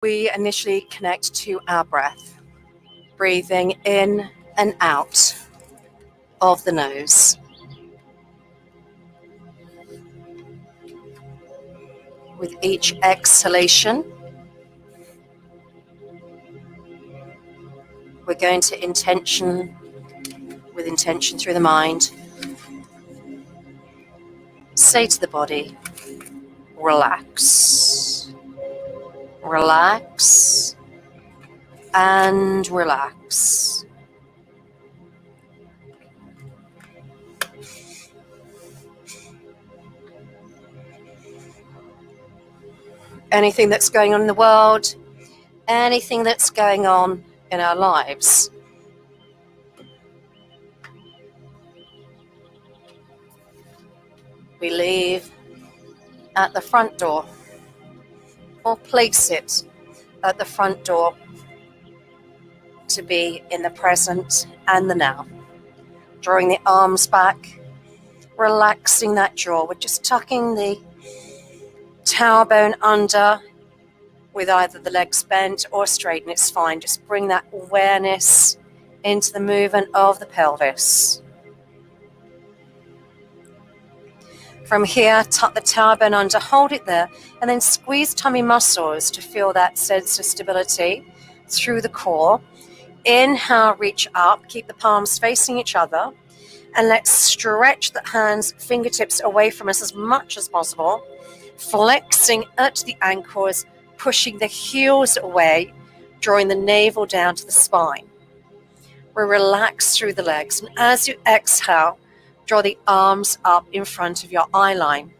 we initially connect to our breath, breathing in and out of the nose. With each exhalation, we're going to intention through the mind, say to the body, relax, relax, and relax. Anything that's going on in the world, anything that's going on in our lives, we leave at the front door, or place it at the front door to be in the present and the now. Drawing the arms back, relaxing that jaw. We're just tucking the tailbone under with either the legs bent or straight, and it's fine. Just bring that awareness into the movement of the pelvis. From here, tuck the tailbone under, hold it there, and then squeeze tummy muscles to feel that sense of stability through the core. Inhale, reach up, keep the palms facing each other, and let's stretch the hands, fingertips away from us as much as possible, flexing at the ankles, pushing the heels away, drawing the navel down to the spine. We relax through the legs, and as you exhale, draw the arms up in front of your eye line.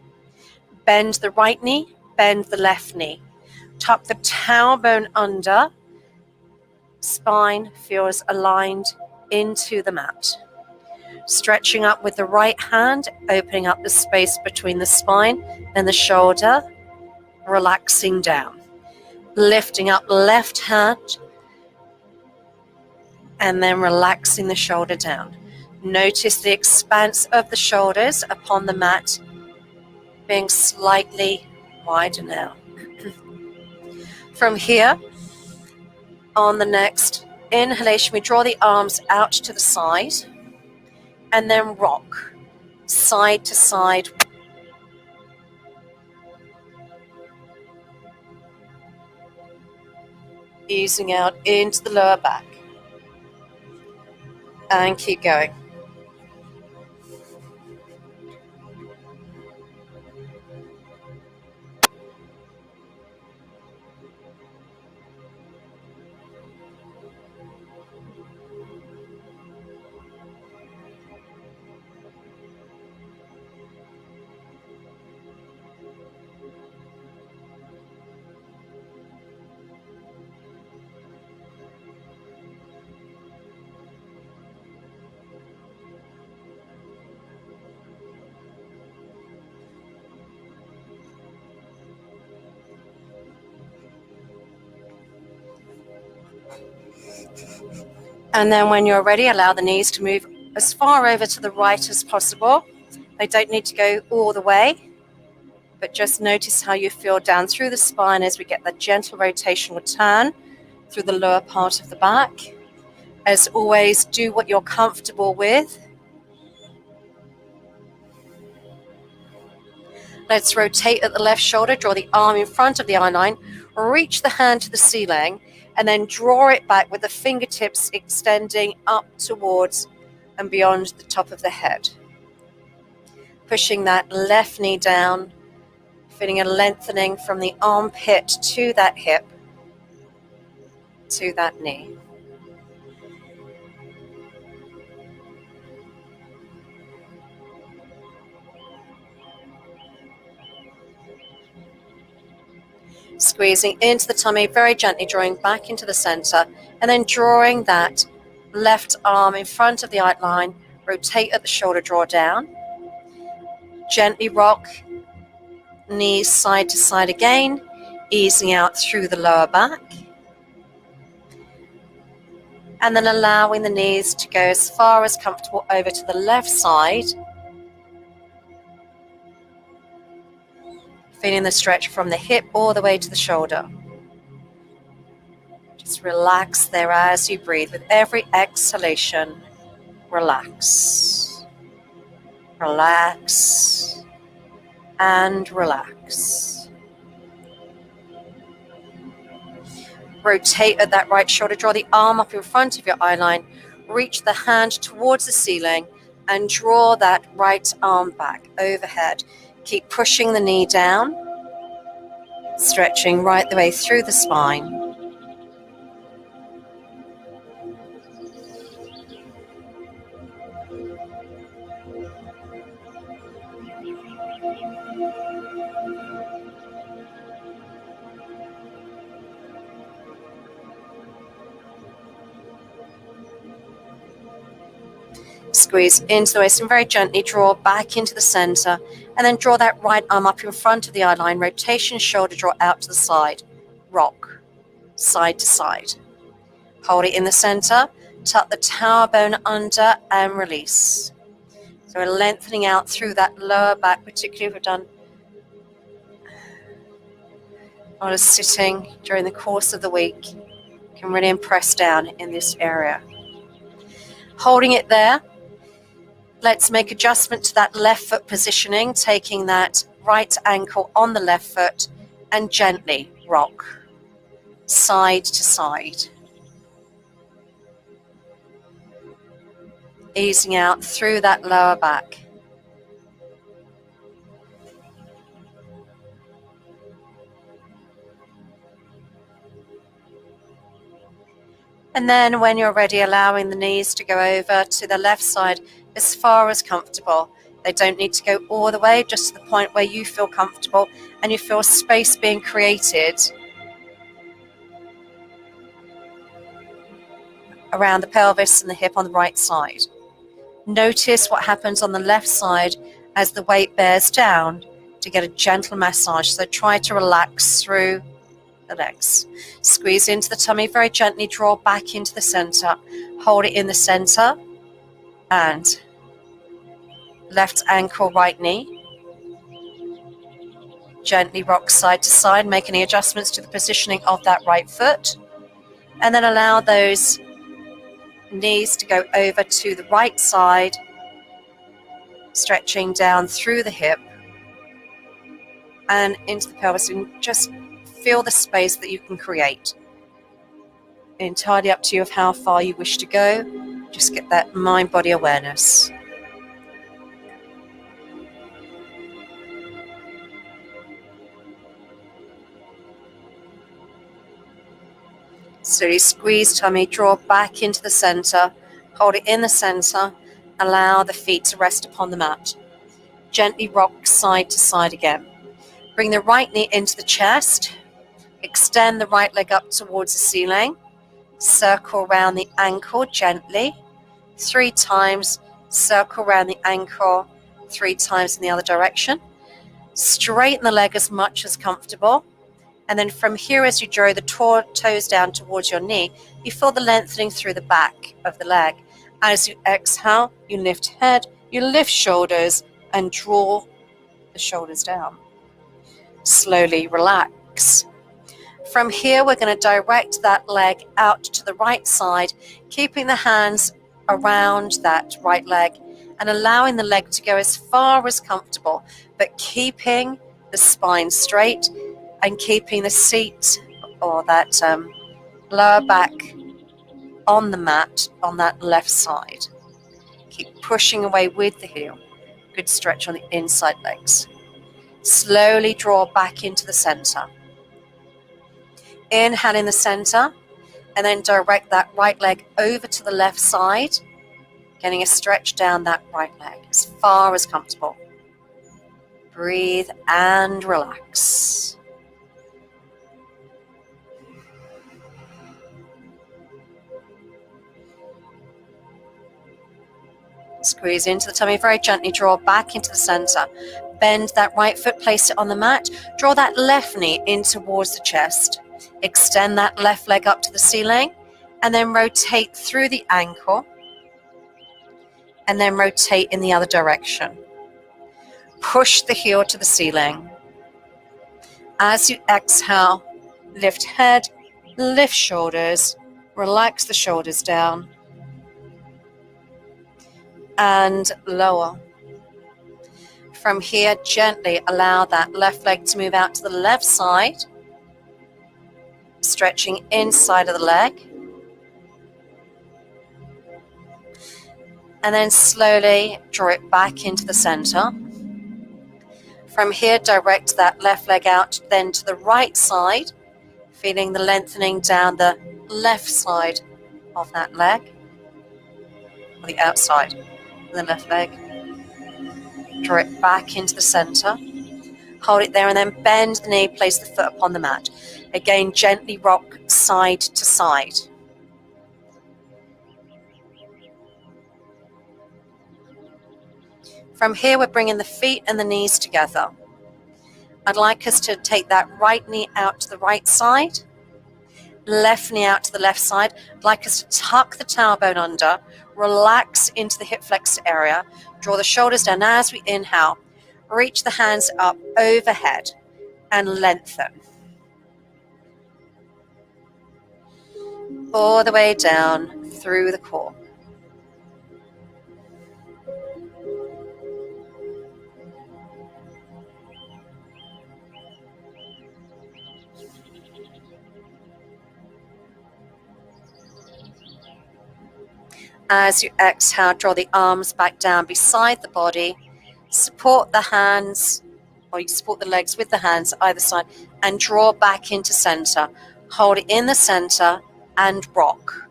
Bend the right knee, bend the left knee. Tuck the tailbone under. Spine feels aligned into the mat. Stretching up with the right hand, opening up the space between the spine and the shoulder, relaxing down. Lifting up left hand, and then relaxing the shoulder down. Notice the expanse of the shoulders upon the mat being slightly wider now. From here, on the next inhalation, we draw the arms out to the side and then rock side to side. Easing out into the lower back. And keep going. And then when you're ready, allow the knees to move as far over to the right as possible. They don't need to go all the way, but just notice how you feel down through the spine as we get that gentle rotational turn through the lower part of the back. As always, do what you're comfortable with. Let's rotate at the left shoulder, draw the arm in front of the eye line, reach the hand to the ceiling, and then draw it back with the fingertips extending up towards and beyond the top of the head. Pushing that left knee down, feeling a lengthening from the armpit to that hip, to that knee. Squeezing into the tummy, very gently drawing back into the center, and then drawing that left arm in front of the outline, rotate at the shoulder, draw down. Gently rock, knees side to side again, easing out through the lower back. And then allowing the knees to go as far as comfortable over to the left side. Feeling the stretch from the hip all the way to the shoulder. Just relax there as you breathe. With every exhalation, relax. Relax and relax. Rotate at that right shoulder. Draw the arm up in front of your eye line. Reach the hand towards the ceiling and draw that right arm back overhead. Keep pushing the knee down, stretching right the way through the spine. Squeeze into the waist and very gently draw back into the center, and then draw that right arm up in front of the eye line. Rotation, shoulder draw out to the side. Rock, side to side. Hold it in the center, tuck the tower bone under and release. So we're lengthening out through that lower back, particularly if we've done a lot of sitting during the course of the week. Can really impress down in this area. Holding it there, let's make adjustment to that left foot positioning, taking that right ankle on the left foot and gently rock side to side. Easing out through that lower back. And then when you're ready, allowing the knees to go over to the left side as far as comfortable. They don't need to go all the way, just to the point where you feel comfortable and you feel space being created around the pelvis and the hip on the right side. Notice what happens on the left side as the weight bears down to get a gentle massage. So try to relax through the legs. Squeeze into the tummy, very gently draw back into the center. Hold it in the center and left ankle, right knee. Gently rock side to side, make any adjustments to the positioning of that right foot. And then allow those knees to go over to the right side, stretching down through the hip and into the pelvis, and just feel the space that you can create. Entirely up to you of how far you wish to go. Just get that mind-body awareness. Slowly squeeze tummy, draw back into the center, hold it in the center, allow the feet to rest upon the mat. Gently rock side to side again. Bring the right knee into the chest, extend the right leg up towards the ceiling, circle around the ankle gently, 3 times, circle around the ankle 3 times in the other direction. Straighten the leg as much as comfortable. And then from here, as you draw the toes down towards your knee, you feel the lengthening through the back of the leg. As you exhale, you lift head, you lift shoulders, and draw the shoulders down. Slowly relax. From here, we're going to direct that leg out to the right side, keeping the hands around that right leg and allowing the leg to go as far as comfortable, but keeping the spine straight and keeping the seat or that lower back on the mat on that left side. Keep pushing away with the heel. Good stretch on the inside legs. Slowly draw back into the center. Inhale in the center, and then direct that right leg over to the left side, getting a stretch down that right leg as far as comfortable. Breathe and relax. Squeeze into the tummy, very gently draw back into the center. Bend that right foot, place it on the mat. Draw that left knee in towards the chest. Extend that left leg up to the ceiling, and then rotate through the ankle, and then rotate in the other direction. Push the heel to the ceiling. As you exhale, lift head, Lift shoulders, relax the shoulders down, and lower. From here, gently allow that left leg to move out to the left side, stretching inside of the leg. And then slowly draw it back into the center. From here, direct that left leg out then to the right side, feeling the lengthening down the left side of that leg, or the outside of the left leg. Draw it back into the center. Hold it there and then bend the knee, place the foot upon the mat. Again, gently rock side to side. From here, we're bringing the feet and the knees together. I'd like us to take that right knee out to the right side, left knee out to the left side. I'd like us to tuck the tailbone under, relax into the hip flexor area, draw the shoulders down. As we inhale, reach the hands up overhead and lengthen. All the way down through the core. As you exhale, draw the arms back down beside the body. Support the hands, or you support the legs with the hands either side, and draw back into center. Hold it in the center and rock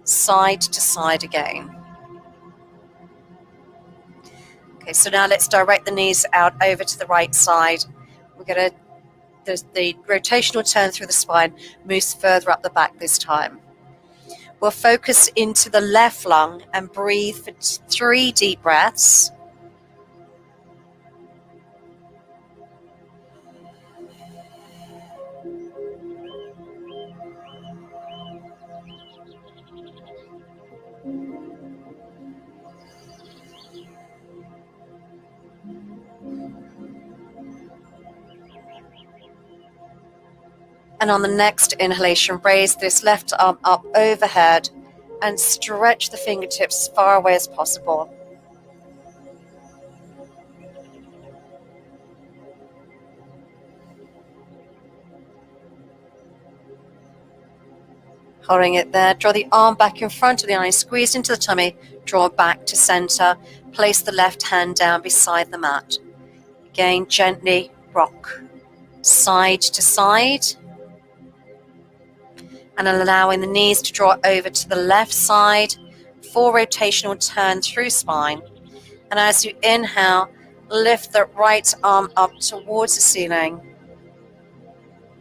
side to side again. Okay, so now let's direct the knees out over to the right side. We're going to, the rotational turn through the spine moves further up the back this time. We'll focus into the left lung and breathe for 3 deep breaths. And on the next inhalation, raise this left arm up overhead and stretch the fingertips as far away as possible. Holding it there, draw the arm back in front of the eye, squeeze into the tummy, draw back to center, place the left hand down beside the mat. Again, gently rock side to side. And allowing the knees to draw over to the left side, 4 rotational turn through spine. And as you inhale, lift the right arm up towards the ceiling.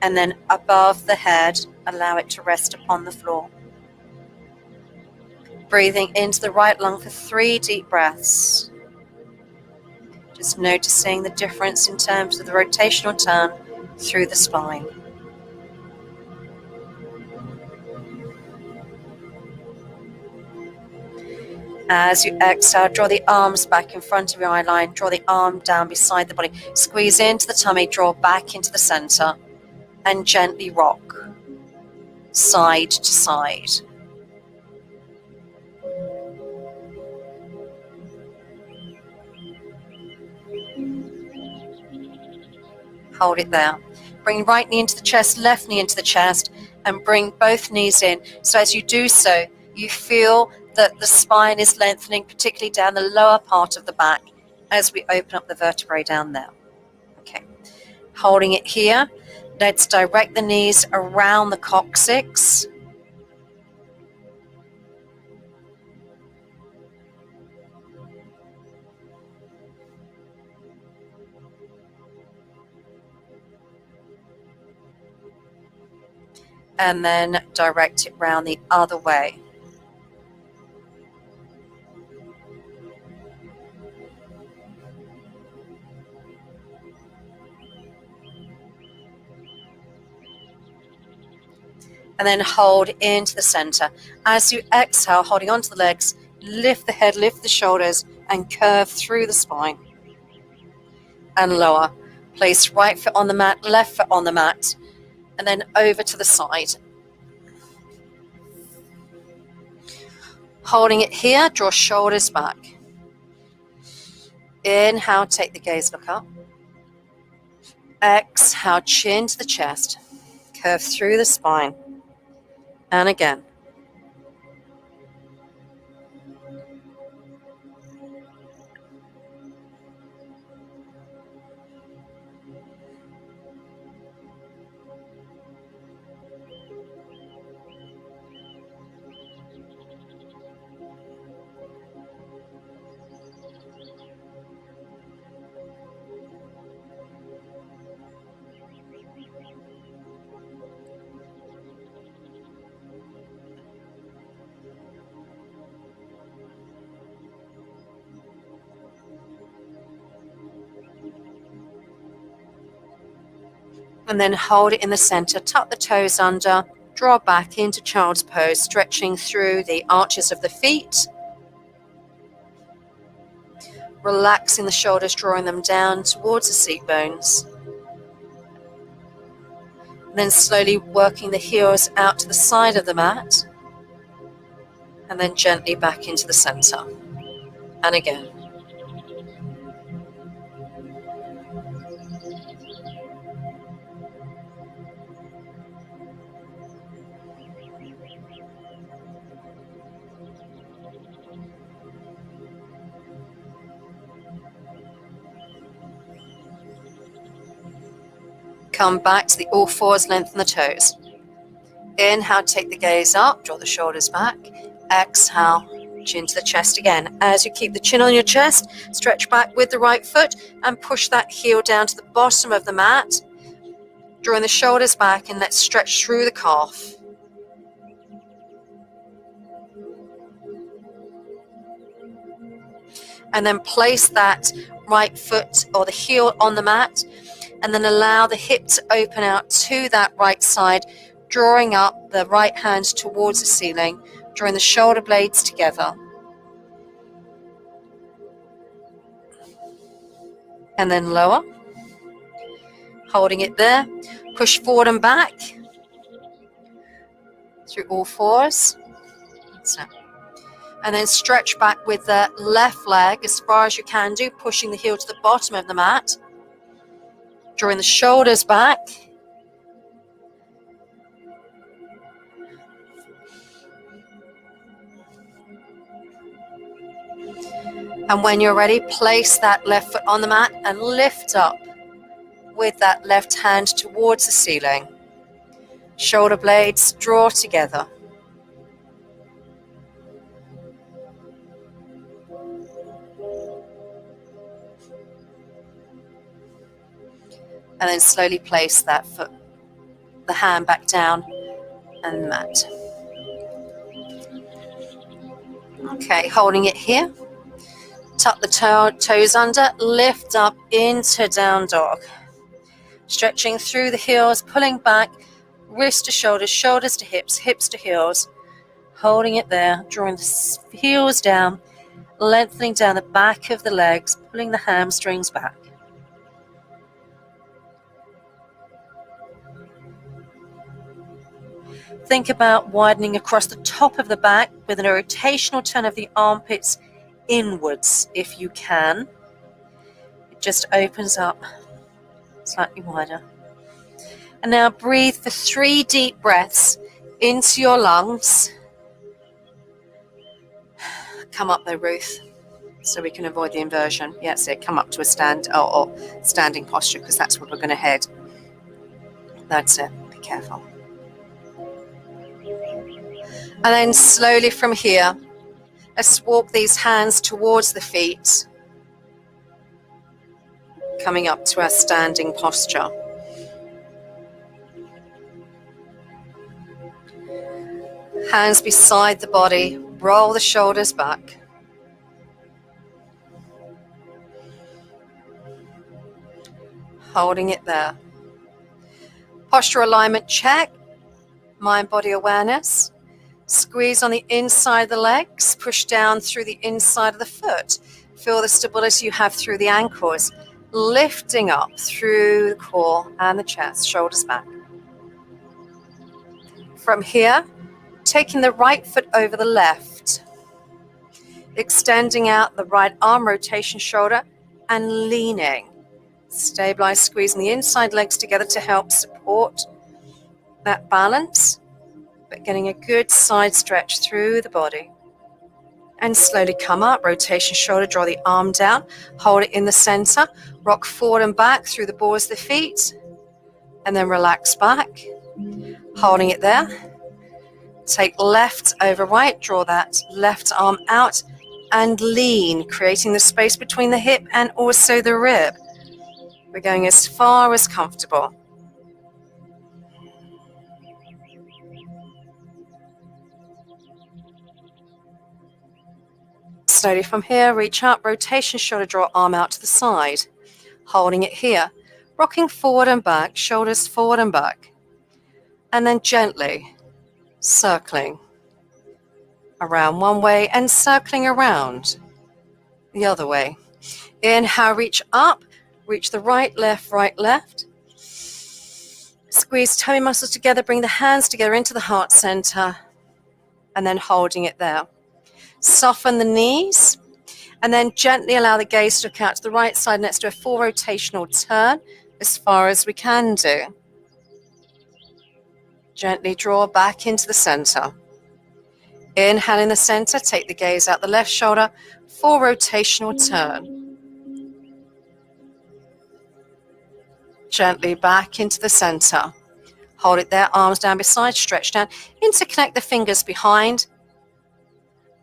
And then above the head, allow it to rest upon the floor. Breathing into the right lung for 3 deep breaths. Just noticing the difference in terms of the rotational turn through the spine. As you exhale, draw the arms back in front of your eye line, draw the arm down beside the body, squeeze into the tummy, draw back into the center, and gently rock side to side. Hold it there. Bring right knee into the chest, left knee into the chest, and bring both knees in. So as you do so, you feel that the spine is lengthening, particularly down the lower part of the back as we open up the vertebrae down there. Okay, holding it here. Let's direct the knees around the coccyx. And then direct it round the other way. And then hold into the center. As you exhale, holding onto the legs, lift the head, lift the shoulders, and curve through the spine. And lower. Place right foot on the mat, left foot on the mat, and then over to the side. Holding it here, draw shoulders back. Inhale, take the gaze, look up. Exhale, chin to the chest. Curve through the spine. And again. And then hold it in the center, tuck the toes under, draw back into child's pose, stretching through the arches of the feet, relaxing the shoulders, drawing them down towards the seat bones. And then slowly working the heels out to the side of the mat, and then gently back into the center. And again. Come back to the all fours, lengthen the toes. Inhale, take the gaze up, draw the shoulders back. Exhale, chin to the chest again. As you keep the chin on your chest, stretch back with the right foot and push that heel down to the bottom of the mat. Drawing the shoulders back, and let's stretch through the calf. And then place that right foot or the heel on the mat, and then allow the hip to open out to that right side, drawing up the right hand towards the ceiling, drawing the shoulder blades together. And then lower. Holding it there. Push forward and back through all fours. So. And then stretch back with the left leg as far as you can do, pushing the heel to the bottom of the mat. Drawing the shoulders back. And when you're ready, place that left foot on the mat and lift up with that left hand towards the ceiling. Shoulder blades draw together. And then slowly place that foot, the hand back down and the mat. Okay, holding it here. Tuck the toes under, lift up into down dog. Stretching through the heels, pulling back, wrist to shoulders, shoulders to hips, hips to heels. Holding it there, drawing the heels down, lengthening down the back of the legs, pulling the hamstrings back. Think about widening across the top of the back with a rotational turn of the armpits inwards if you can. It just opens up slightly wider. And now breathe for 3 deep breaths into your lungs. Come up though, Ruth, so we can avoid the inversion. Yeah, that's it. Come up to a standing posture, because that's what we're going to head. That's it. Be careful. And then slowly from here, let's walk these hands towards the feet, coming up to our standing posture. Hands beside the body, roll the shoulders back. Holding it there. Posture alignment check, mind-body awareness. Squeeze on the inside of the legs, push down through the inside of the foot. Feel the stability you have through the ankles, lifting up through the core and the chest, shoulders back. From here, taking the right foot over the left. Extending out the right arm, rotation shoulder, and leaning. Stabilize, squeezing the inside legs together to help support that balance, but getting a good side stretch through the body. And slowly come up, rotation shoulder, draw the arm down, hold it in the center, rock forward and back through the balls of the feet, and then relax back, holding it there. Take left over right, draw that left arm out, and lean, creating the space between the hip and also the rib. We're going as far as comfortable. Slowly from here, reach up, rotation shoulder, draw arm out to the side, holding it here, rocking forward and back, shoulders forward and back, and then gently circling around one way and circling around the other way. Inhale, reach up, reach the right, left. Squeeze tummy muscles together, bring the hands together into the heart center, and then holding it there. Soften the knees, and then gently allow the gaze to look out to the right side. Let's do a full rotational turn as far as we can do. Gently draw back into the center. Inhale in the center, take the gaze out the left shoulder, full rotational turn. Gently back into the center. Hold it there, arms down beside, stretch down. Interconnect the fingers behind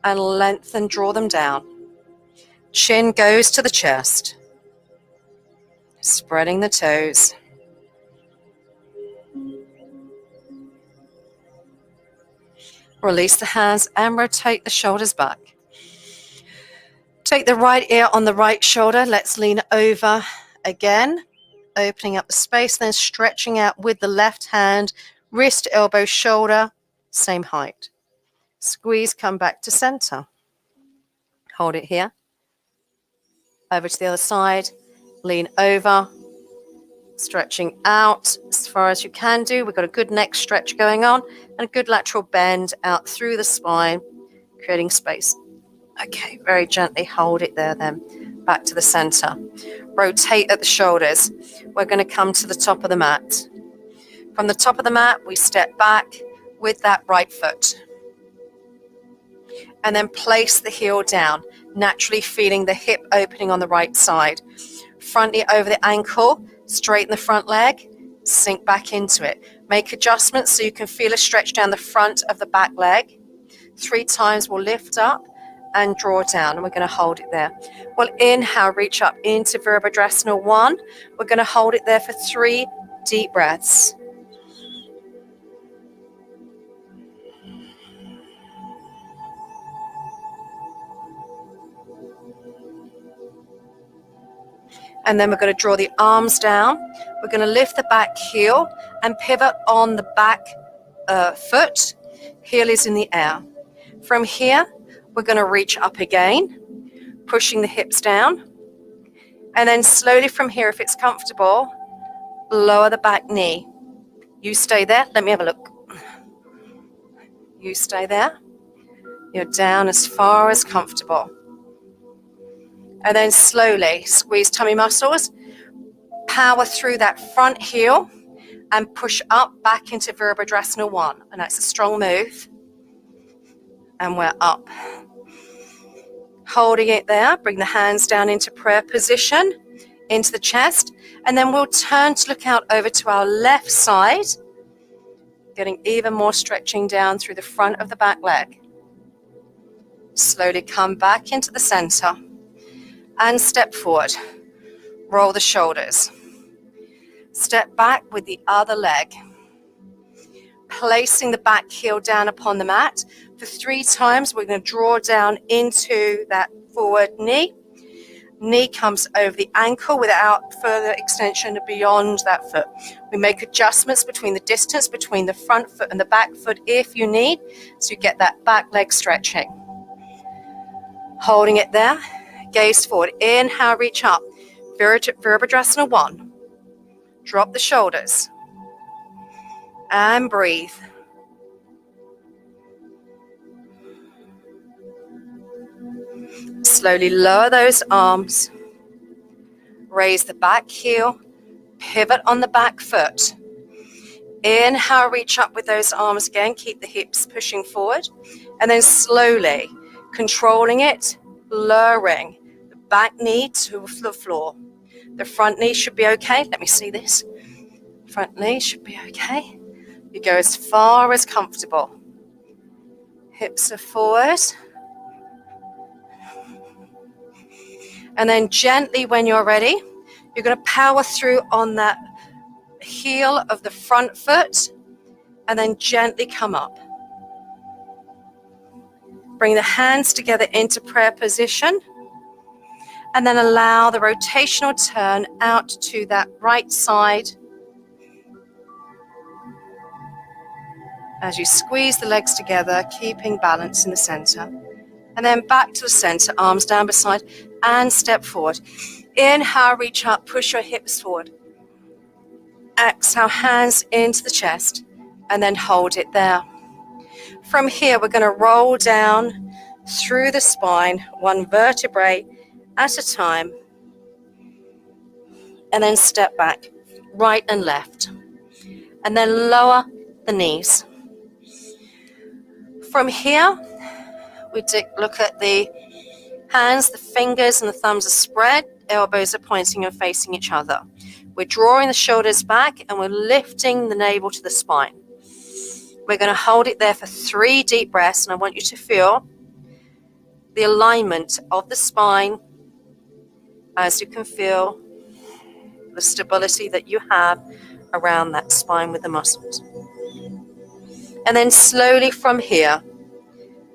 and lengthen, draw them down. Chin goes to the chest. Spreading the toes. Release the hands and rotate the shoulders back. Take the right ear on the right shoulder. Let's lean over again. Opening up the space, then stretching out with the left hand, wrist, elbow, shoulder, same height. Squeeze, come back to center. Hold it here. Over to the other side. Lean over. Stretching out as far as you can do. We've got a good neck stretch going on and a good lateral bend out through the spine, creating space. Okay, very gently hold it there then. Back to the center. Rotate at the shoulders. We're going to come to the top of the mat. From the top of the mat, we step back with that right foot. And then place the heel down, naturally feeling the hip opening on the right side. Front knee over the ankle, straighten the front leg, sink back into it. Make adjustments so you can feel a stretch down the front of the back leg. 3 times we'll lift up and draw down, and we're going to hold it there. We'll inhale, reach up into Virabhadrasana 1. We're going to hold it there for 3 deep breaths. And then we're going to draw the arms down. We're going to lift the back heel and pivot on the back foot. Heel is in the air. From here, we're going to reach up again, pushing the hips down. And then slowly from here, if it's comfortable, lower the back knee. You stay there. Let me have a look. You stay there. You're down as far as comfortable. And then slowly squeeze tummy muscles. Power through that front heel and push up back into Virabhadrasana 1. And that's a strong move. And we're up. Holding it there, bring the hands down into prayer position, into the chest, and then we'll turn to look out over to our left side, getting even more stretching down through the front of the back leg. Slowly come back into the center and step forward. Roll the shoulders. Step back with the other leg. Placing the back heel down upon the mat. For 3 times, we're going to draw down into that forward knee. Knee comes over the ankle without further extension beyond that foot. We make adjustments between the distance between the front foot and the back foot if you need, so you get that back leg stretching. Holding it there, gaze forward. Inhale, reach up. Virabhadrasana 1. Drop the shoulders. And breathe. Slowly lower those arms. Raise the back heel. Pivot on the back foot. Inhale, reach up with those arms again. Keep the hips pushing forward. And then slowly, controlling it, lowering the back knee to the floor. The front knee should be okay. Let me see this. Front knee should be okay. You go as far as comfortable. Hips are forward. And then gently, when you're ready, you're going to power through on that heel of the front foot and then gently come up. Bring the hands together into prayer position and then allow the rotational turn out to that right side as you squeeze the legs together, keeping balance in the center. And then back to the center, arms down beside and step forward. Inhale, reach up, push your hips forward. Exhale, hands into the chest and then hold it there. From here, we're going to roll down through the spine, one vertebrae at a time, and then step back, right and left, and then lower the knees. From here, we look at the hands, the fingers and the thumbs are spread, elbows are pointing and facing each other. We're drawing the shoulders back and we're lifting the navel to the spine. We're going to hold it there for 3 deep breaths, and I want you to feel the alignment of the spine as you can feel the stability that you have around that spine with the muscles. And then slowly from here,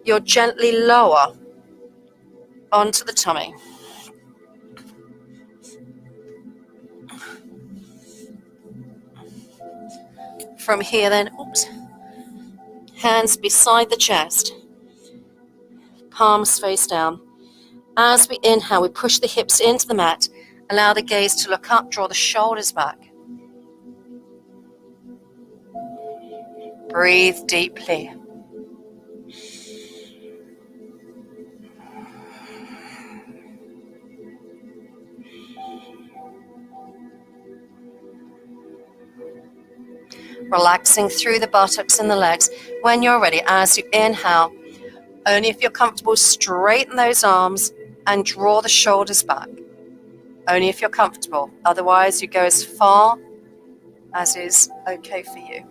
you'll gently lower onto the tummy. From here then, hands beside the chest, palms face down. As we inhale, we push the hips into the mat, allow the gaze to look up, draw the shoulders back. Breathe deeply. Relaxing through the buttocks and the legs. When you're ready, as you inhale, only if you're comfortable, straighten those arms and draw the shoulders back. Only if you're comfortable. Otherwise, you go as far as is okay for you.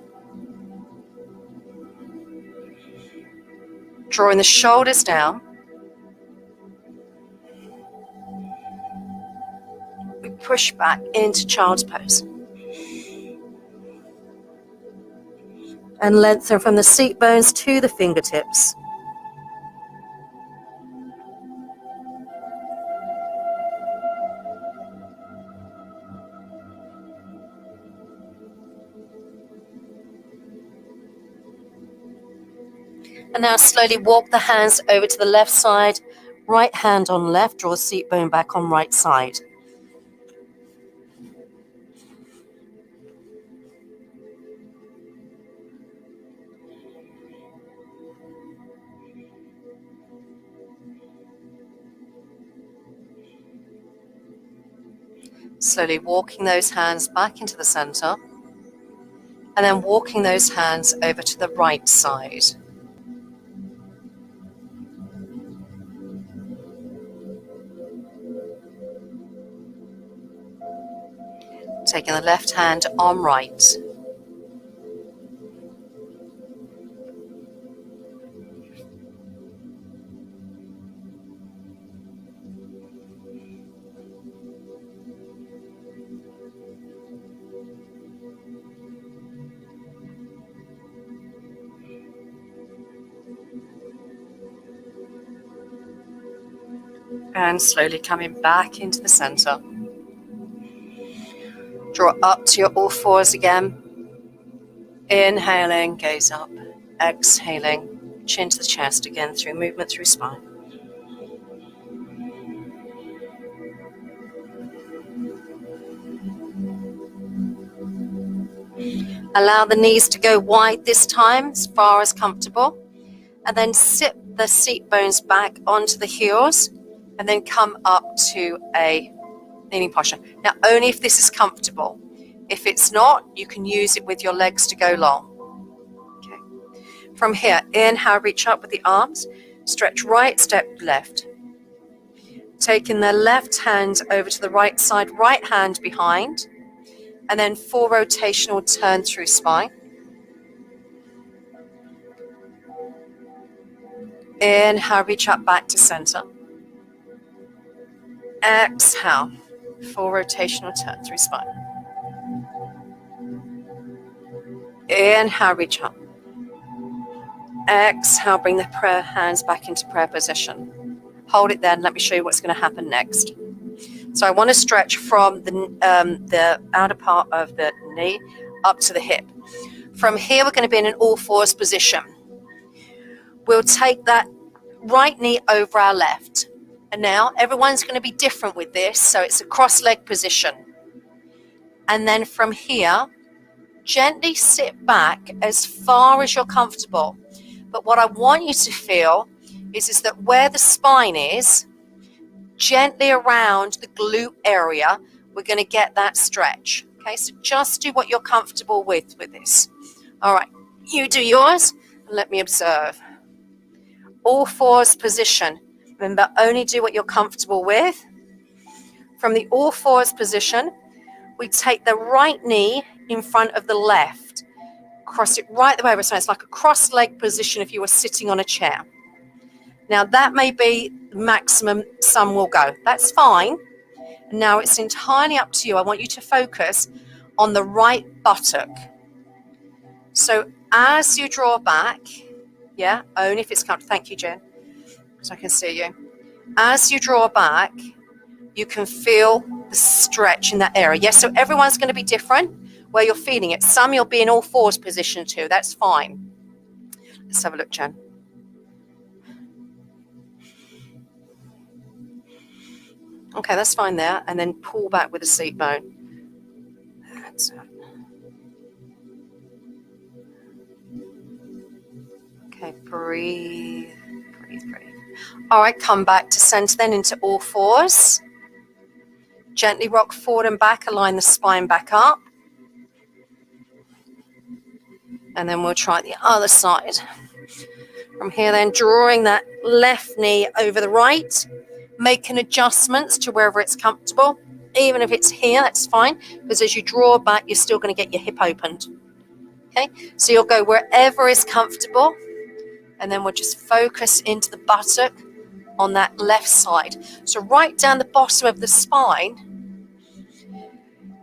Drawing the shoulders down. We push back into child's pose. And lengthen from the seat bones to the fingertips. And now slowly walk the hands over to the left side, right hand on left, draw the seat bone back on right side. Slowly walking those hands back into the center, and then walking those hands over to the right side. Taking the left hand on right. And slowly coming back into the center. Draw up to your all fours again. Inhaling, gaze up. Exhaling, chin to the chest again through movement through spine. Allow the knees to go wide this time, as far as comfortable. And then sit the seat bones back onto the heels. and then come up to a kneeling posture. Now, only if this is comfortable. If it's not, you can use it with your legs to go long. Okay. From here, inhale, reach up with the arms, stretch right, step left. Taking the left hand over to the right side, right hand behind, and then 4 rotational turn through spine. Inhale, reach up back to center. Exhale, 4 rotational turn through spine. Inhale, reach up. Exhale, bring the prayer hands back into prayer position. Hold it there and let me show you what's going to happen next. So I want to stretch from the outer part of the knee up to the hip. From here, we're going to be in an all fours position. We'll take that right knee over our left. And now everyone's going to be different with this. So it's a cross leg position. And then from here, gently sit back as far as you're comfortable. But what I want you to feel is that where the spine is, gently around the glute area, we're going to get that stretch. Okay, so just do what you're comfortable with this. All right, you do yours and let me observe. All fours position. Remember, only do what you're comfortable with. From the all fours position, we take the right knee in front of the left. Cross it right the way over. So it's like a cross leg position if you were sitting on a chair. Now that may be the maximum some will go. That's fine. Now it's entirely up to you. I want you to focus on the right buttock. So as you draw back, yeah, only if it's comfortable. Thank you, Jen, so I can see you. As you draw back, you can feel the stretch in that area. Yes, so everyone's going to be different where you're feeling it. Some you'll be in all fours position too. That's fine. Let's have a look, Jen. Okay, that's fine there. And then pull back with the seat bone. That's it. Okay, breathe, breathe, breathe. All right, come back to center then into all fours. Gently rock forward and back, align the spine back up. And then we'll try the other side. From here then, drawing that left knee over the right, making adjustments to wherever it's comfortable. Even if it's here, that's fine, because as you draw back, you're still going to get your hip opened. Okay, so you'll go wherever is comfortable, and then we'll just focus into the buttock on that left side. So right down the bottom of the spine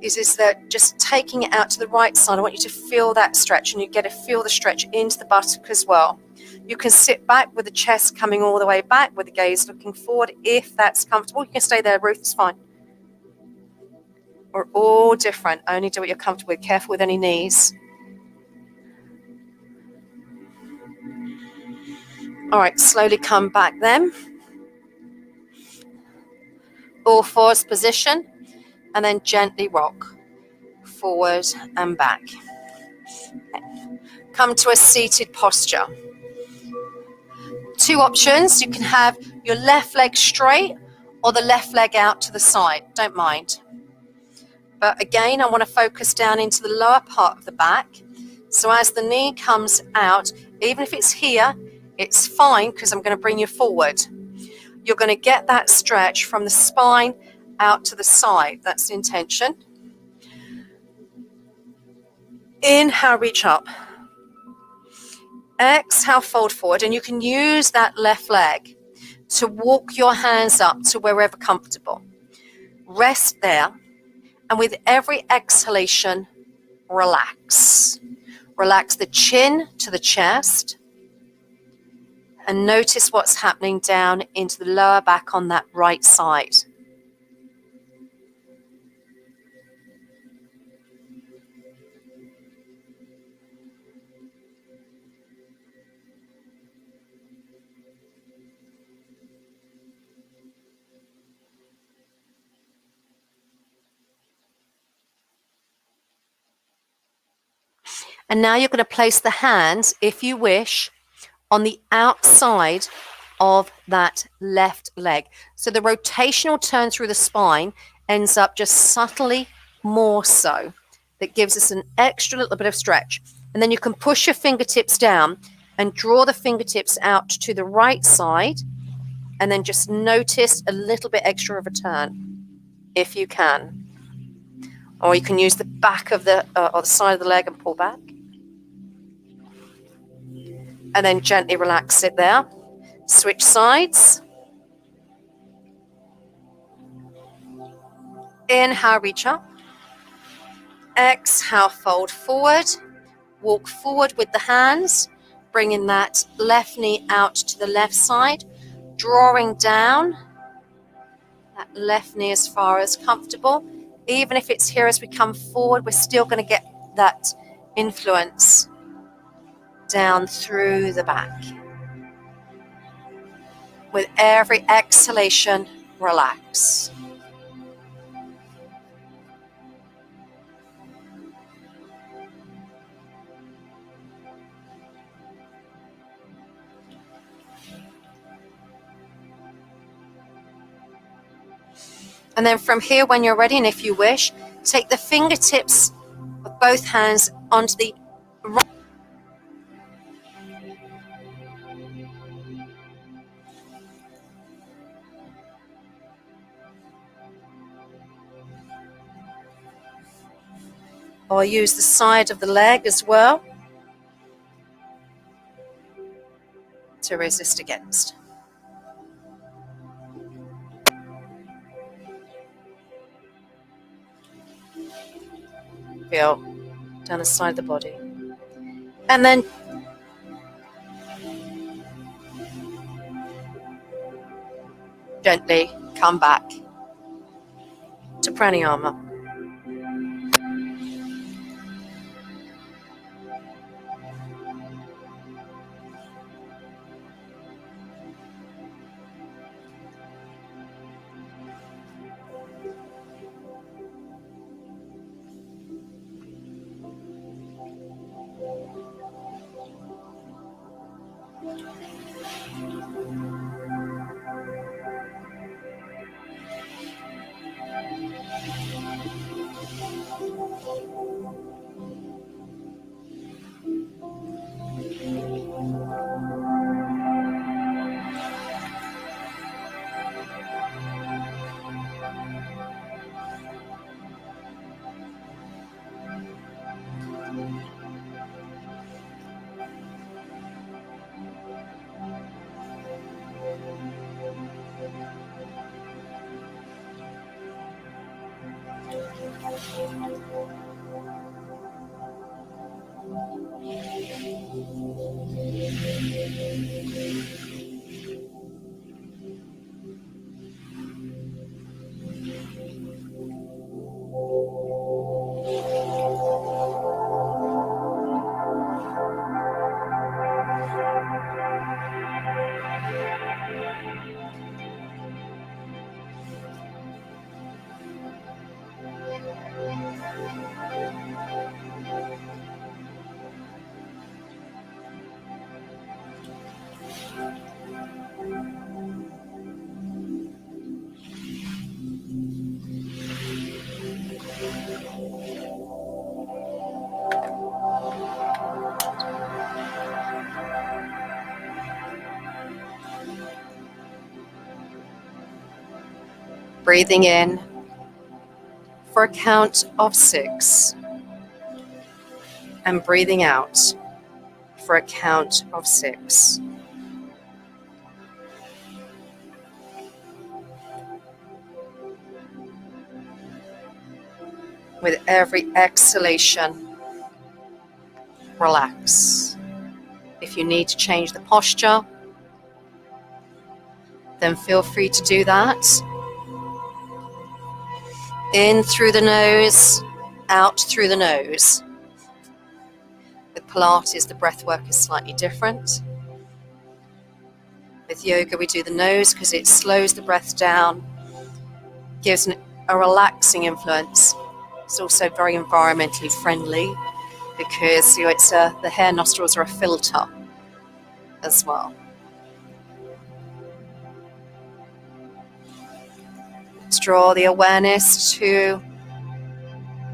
is that just taking it out to the right side. I want you to feel that stretch, and you get to feel the stretch into the buttock as well. You can sit back with the chest coming all the way back, with the gaze looking forward if that's comfortable. You can stay there, Ruth, it's fine. We're all different. Only do what you're comfortable with. Careful with any knees. All right, slowly come back then. All fours position, and then gently rock forward and back. Okay. Come to a seated posture. 2 options. You can have your left leg straight or the left leg out to the side. Don't mind. But again, I want to focus down into the lower part of the back. So as the knee comes out, even if it's here, it's fine because I'm going to bring you forward. You're going to get that stretch from the spine out to the side. That's the intention. Inhale, reach up. Exhale, fold forward. And you can use that left leg to walk your hands up to wherever comfortable. Rest there. And with every exhalation, relax. Relax the chin to the chest. And notice what's happening down into the lower back on that right side. And now you're going to place the hands, if you wish, on the outside of that left leg. So the rotational turn through the spine ends up just subtly more so. That gives us an extra little bit of stretch. And then you can push your fingertips down and draw the fingertips out to the right side, and then just notice a little bit extra of a turn, if you can. Or you can use the back of the or the side of the leg and pull back. And then gently relax it there. Switch sides. Inhale, reach up. Exhale, fold forward. Walk forward with the hands, bringing that left knee out to the left side, drawing down that left knee as far as comfortable. Even if it's here as we come forward, we're still going to get that influence down through the back. With every exhalation, relax. And then from here, when you're ready, and if you wish, take the fingertips of both hands onto the right. Or use the side of the leg as well to resist against. Feel down the side of the body. And then gently come back to pranayama. Breathing in for a count of 6. And breathing out for a count of 6. With every exhalation, relax. If you need to change the posture, then feel free to do that. In through the nose, out through the nose. With Pilates, the breath work is slightly different. With yoga, we do the nose because it slows the breath down, gives a relaxing influence. It's also very environmentally friendly because the hair nostrils are a filter as well. draw the awareness to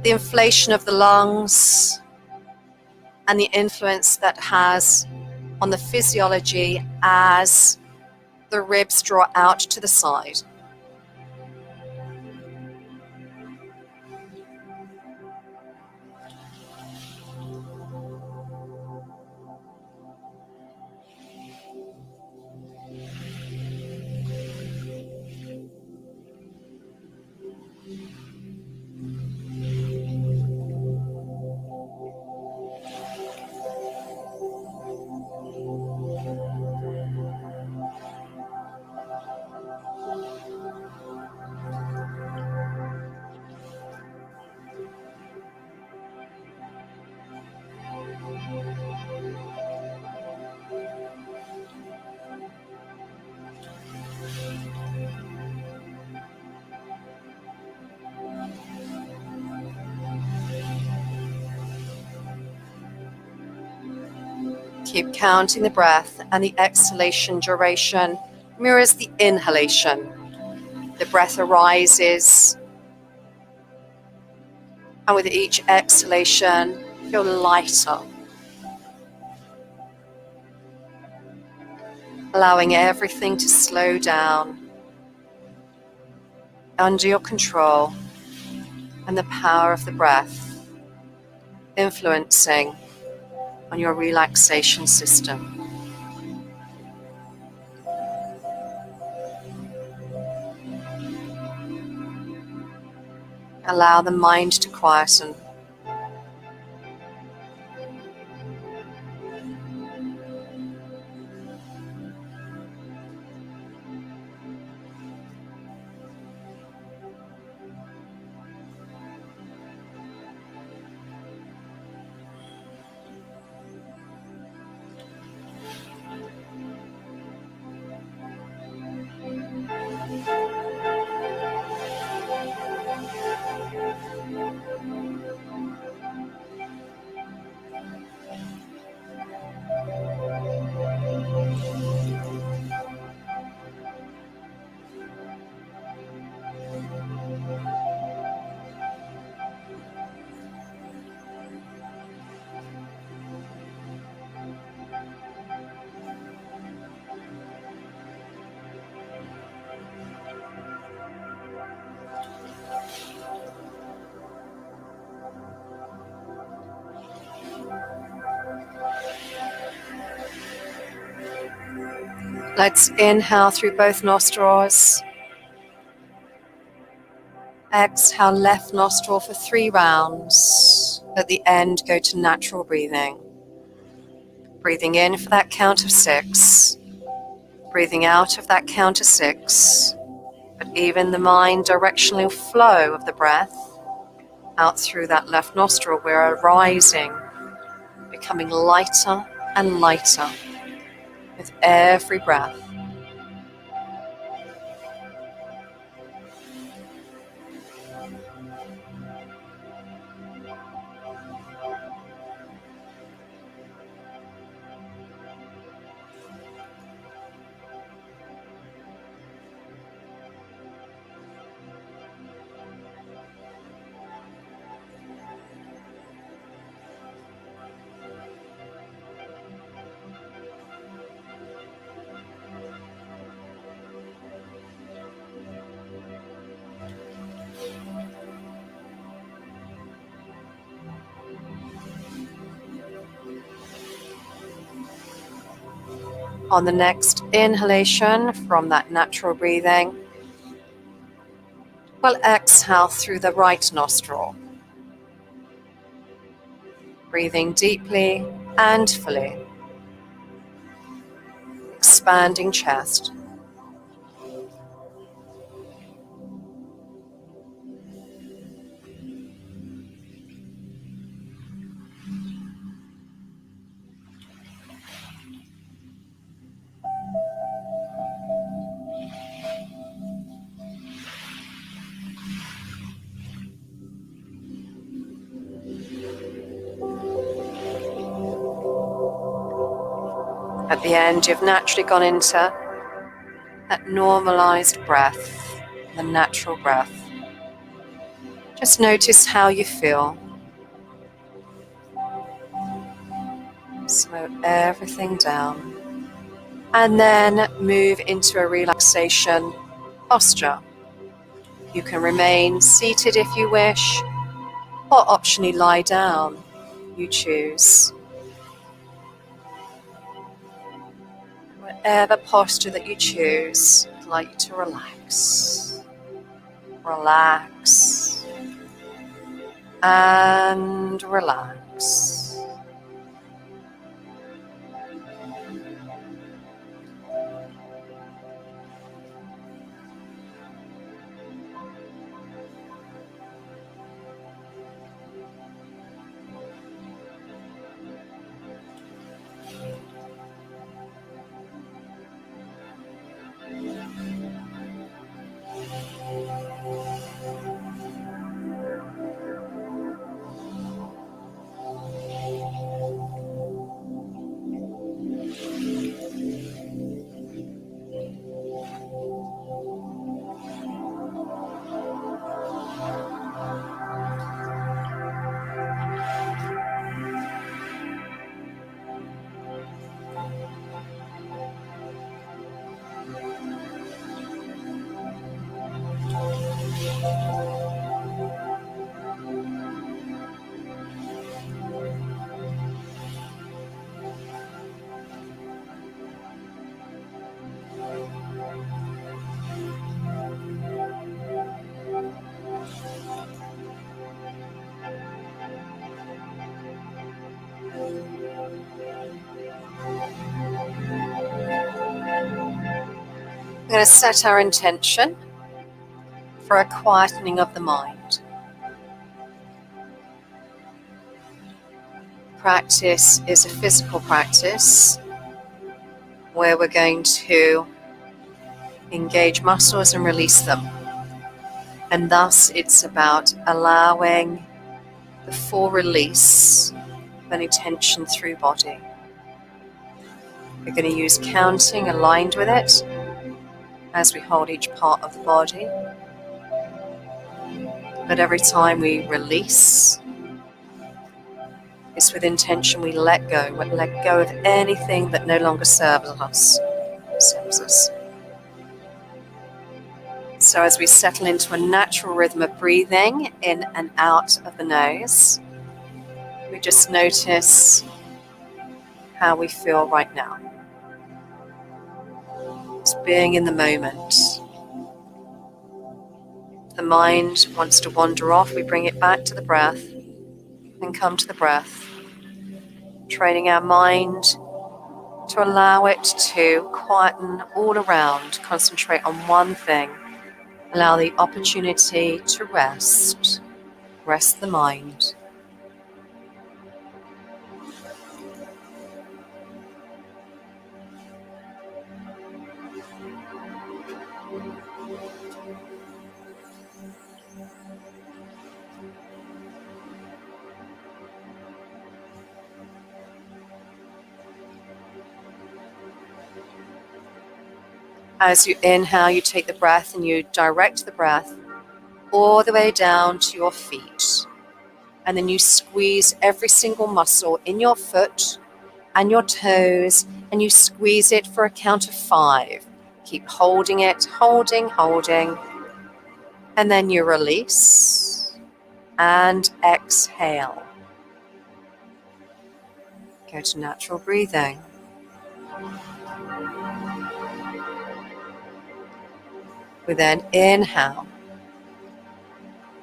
the inflation of the lungs and the influence that has on the physiology as the ribs draw out to the side. Keep counting the breath, and the exhalation duration mirrors the inhalation. The breath arises, and with each exhalation, feel lighter, allowing everything to slow down under your control and the power of the breath influencing on your relaxation system. Allow the mind to quieten. Let's inhale through both nostrils. Exhale left nostril for 3 rounds. At the end, go to natural breathing. Breathing in for that count of 6. Breathing out of that count of 6. But even the mind directional flow of the breath out through that left nostril, we're rising, becoming lighter and lighter with every breath. On the next inhalation from that natural breathing, we'll exhale through the right nostril. Breathing deeply and fully. Expanding chest. At the end, you've naturally gone into that normalized breath, the natural breath. Just notice how you feel. Slow everything down. And then move into a relaxation posture. You can remain seated if you wish, or optionally lie down. You choose. Whatever posture that you choose, I'd like you to relax. Relax. And relax. We're going to set our intention for a quietening of the mind. Practice is a physical practice where we're going to engage muscles and release them. And thus it's about allowing the full release of any tension through body. We're going to use counting aligned with it as we hold each part of the body. But every time we release, it's with intention we let go. We let go of anything that no longer serves us. So as we settle into a natural rhythm of breathing in and out of the nose, we just notice how we feel right now. Just being in the moment. If the mind wants to wander off, we bring it back to the breath and come to the breath. Training our mind to allow it to quieten all around, concentrate on one thing, allow the opportunity to rest the mind. As you inhale, you take the breath and you direct the breath all the way down to your feet. And then you squeeze every single muscle in your foot and your toes, and you squeeze it for a count of 5. Keep holding it, holding. And then you release and exhale. Go to natural breathing. We then inhale.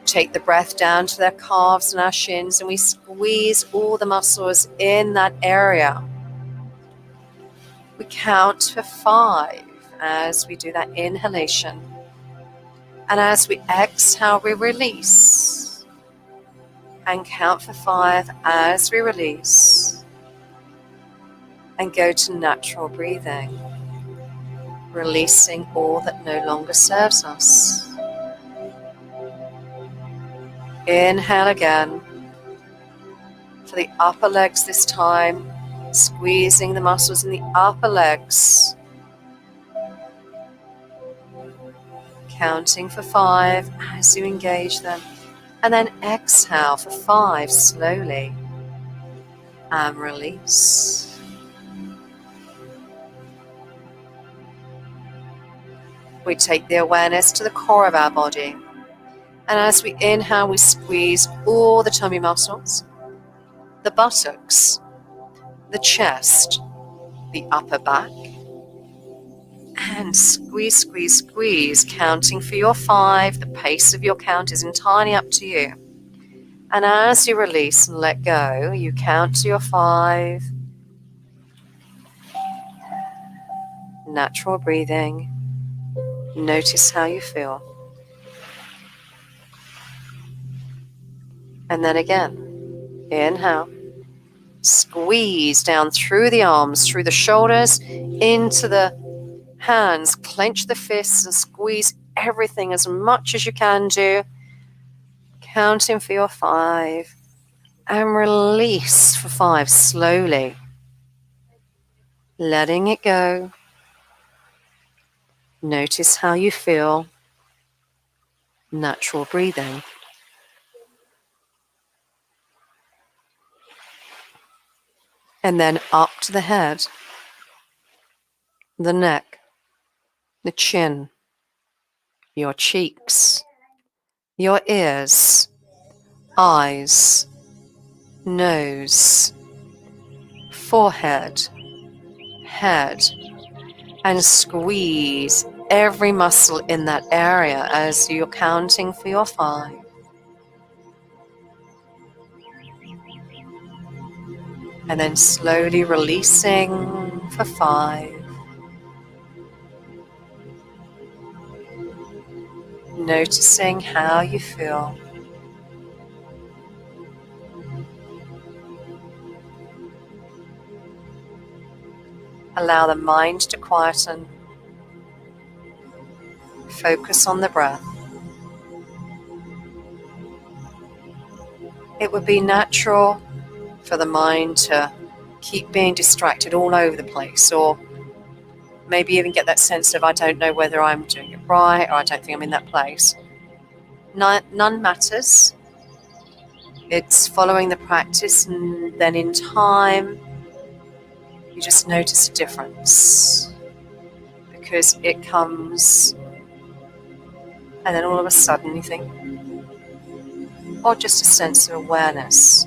Take the breath down to the calves and our shins, and we squeeze all the muscles in that area. We count to 5 as we do that inhalation. And as we exhale, we release. And count for 5 as we release. And go to natural breathing. Releasing all that no longer serves us. Inhale again. For the upper legs this time, squeezing the muscles in the upper legs. Counting for 5 as you engage them. And then exhale for 5 slowly. And release. We take the awareness to the core of our body. And as we inhale, we squeeze all the tummy muscles, the buttocks, the chest, the upper back, and squeeze, squeeze, squeeze, counting for your 5. The pace of your count is entirely up to you. And as you release and let go, you count to your 5. Natural breathing. Notice how you feel. And then again, inhale. Squeeze down through the arms, through the shoulders, into the hands. Clench the fists and squeeze everything as much as you can do. Counting for your 5. And release for 5 slowly. Letting it go. Notice how you feel. Natural breathing. And then up to the head, the neck, the chin, your cheeks, your ears, eyes, nose, forehead, head, and squeeze every muscle in that area as you're counting for your 5. And then slowly releasing for 5. Noticing how you feel. Allow the mind to quieten. Focus on the breath. It would be natural for the mind to keep being distracted all over the place, or maybe even get that sense of, I don't know whether I'm doing it right, or I don't think I'm in that place. None matters. It's following the practice, and then in time, you just notice a difference. Because it comes, and then all of a sudden you think, or just a sense of awareness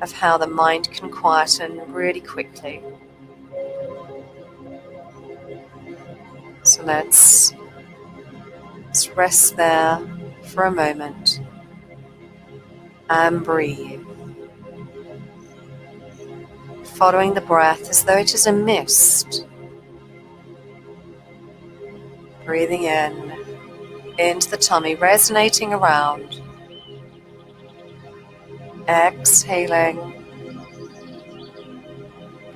of how the mind can quieten really quickly. So let's rest there for a moment and breathe. Following the breath as though it is a mist. Breathing in, into the tummy, resonating around. Exhaling,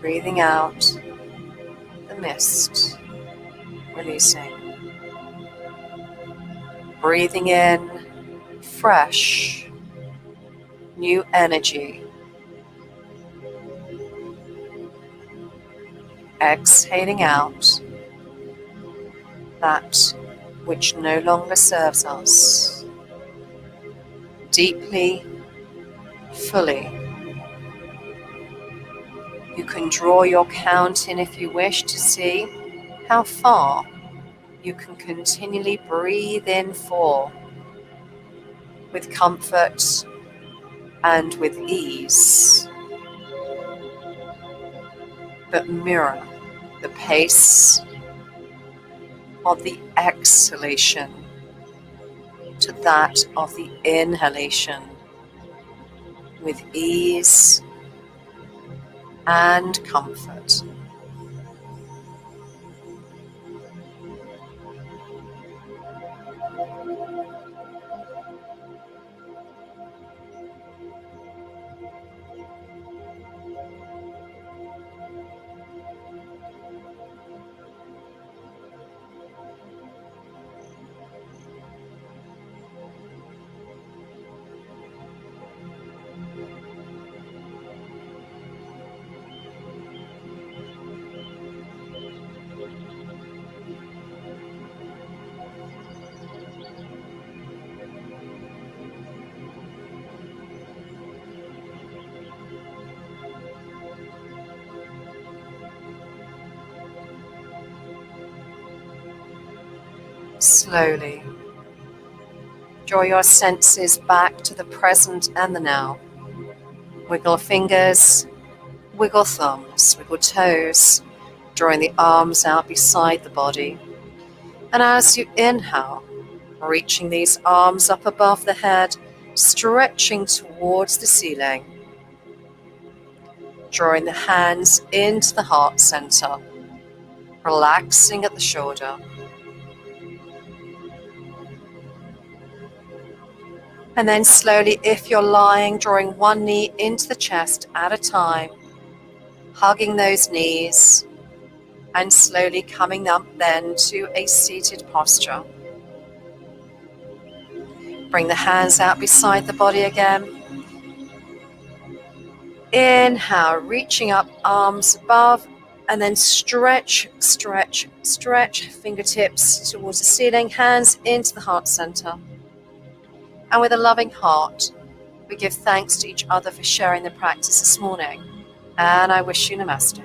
breathing out the mist, releasing. Breathing in, fresh, new energy. Exhaling out that which no longer serves us. Deeply, fully. You can draw your count in if you wish to see how far you can continually breathe in for, with comfort and with ease. But mirror the pace of the exhalation to that of the inhalation, with ease and comfort. Slowly draw your senses back to the present and the now. Wiggle fingers, wiggle thumbs, wiggle toes, drawing the arms out beside the body. And as you inhale, reaching these arms up above the head, stretching towards the ceiling. Drawing the hands into the heart center, relaxing at the shoulder. And then slowly, if you're lying, drawing one knee into the chest at a time, hugging those knees, and slowly coming up then to a seated posture. Bring the hands out beside the body again. Inhale, reaching up, arms above, and then stretch, stretch, stretch, fingertips towards the ceiling, hands into the heart center. And with a loving heart, we give thanks to each other for sharing the practice this morning. And I wish you namaste.